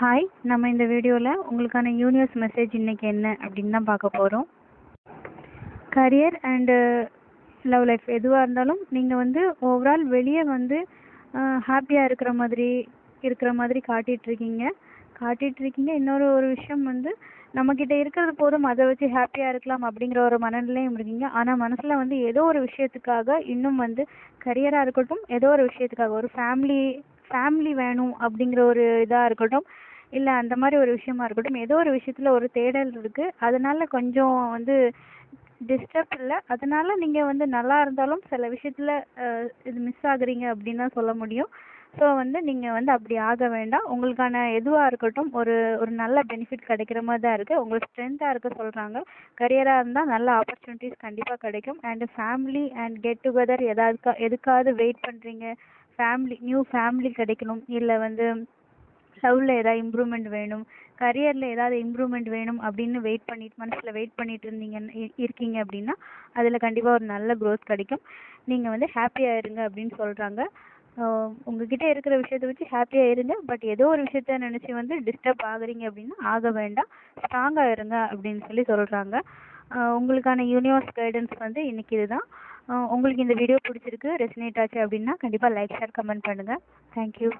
Hi, நம்ம இந்த வீடியோவில் உங்களுக்கான யூனிவர்ஸ் மெசேஜ் இன்னைக்கு என்ன அப்படின்னு தான் பார்க்க போகிறோம். கரியர் அண்டு லவ் லைஃப் எதுவாக இருந்தாலும் நீங்கள் வந்து ஓவரால் வெளியே வந்து ஹாப்பியாக இருக்கிற மாதிரி காட்டிகிட்ருக்கீங்க. இன்னொரு விஷயம் வந்து நம்மக்கிட்ட இருக்கிறது போதும், அதை வச்சு ஹாப்பியாக இருக்கலாம் அப்படிங்கிற ஒரு மனநிலையும் இருக்கீங்க. ஆனால் மனசில் வந்து ஏதோ ஒரு விஷயத்துக்காக இன்னும் வந்து கரியராக இருக்கட்டும், ஏதோ ஒரு விஷயத்துக்காக ஒரு ஃபேமிலி வேணும் அப்படிங்கிற ஒரு இதாக இருக்கட்டும், இல்லை அந்த மாதிரி ஒரு விஷயமா இருக்கட்டும், ஏதோ ஒரு விஷயத்தில் ஒரு தேடல் இருக்குது. அதனால கொஞ்சம் வந்து டிஸ்டர்ப் இல்லை. அதனால நீங்கள் வந்து நல்லா இருந்தாலும் சில விஷயத்தில் இது மிஸ் ஆகுறீங்க அப்படின்னு தான் சொல்ல முடியும். ஸோ வந்து நீங்கள் வந்து அப்படி ஆக வேண்டாம். உங்களுக்கான எதுவாக இருக்கட்டும் ஒரு ஒரு நல்ல பெனிஃபிட் கிடைக்கிற மாதிரி தான் இருக்குது. உங்களுக்கு ஸ்ட்ரென்த்தாக இருக்க சொல்கிறாங்க. கரியராக இருந்தால் நல்ல ஆப்பர்ச்சுனிட்டிஸ் கண்டிப்பாக கிடைக்கும். And family and get together எதுக்காவது வெயிட் பண்ணுறீங்க. நியூ ஃபேமிலி கிடைக்கணும், இல்லை வந்து லவ்வில் ஏதாவது இம்ப்ரூவ்மெண்ட் வேணும், கரியரில் ஏதாவது இம்ப்ரூவ்மெண்ட் வேணும் அப்படின்னு மனசில் வெயிட் பண்ணிட்டு இருக்கீங்க அப்படின்னா அதில் கண்டிப்பாக ஒரு நல்ல க்ரோத் கிடைக்கும். நீங்கள் வந்து ஹாப்பியாக இருங்க அப்படின்னு சொல்கிறாங்க. உங்ககிட்ட இருக்கிற விஷயத்தை வச்சு ஹாப்பியாக இருங்க. பட் ஏதோ ஒரு விஷயத்த நினச்சி வந்து டிஸ்டர்ப் ஆகுறீங்க அப்படின்னா ஆக வேண்டாம், ஸ்ட்ராங்காக இருங்க அப்படின்னு சொல்கிறாங்க. உங்களுக்கான யூனிவர்ஸ் கைடன்ஸ் வந்து இன்னைக்கு இதுதான். உங்களுக்கு இந்த வீடியோ பிடிச்சிருக்கு, ரெசனேட் ஆச்சு அப்படின்னா கண்டிப்பாக லைக் ஷேர் கமெண்ட் பண்ணுங்கள். தேங்க்யூ.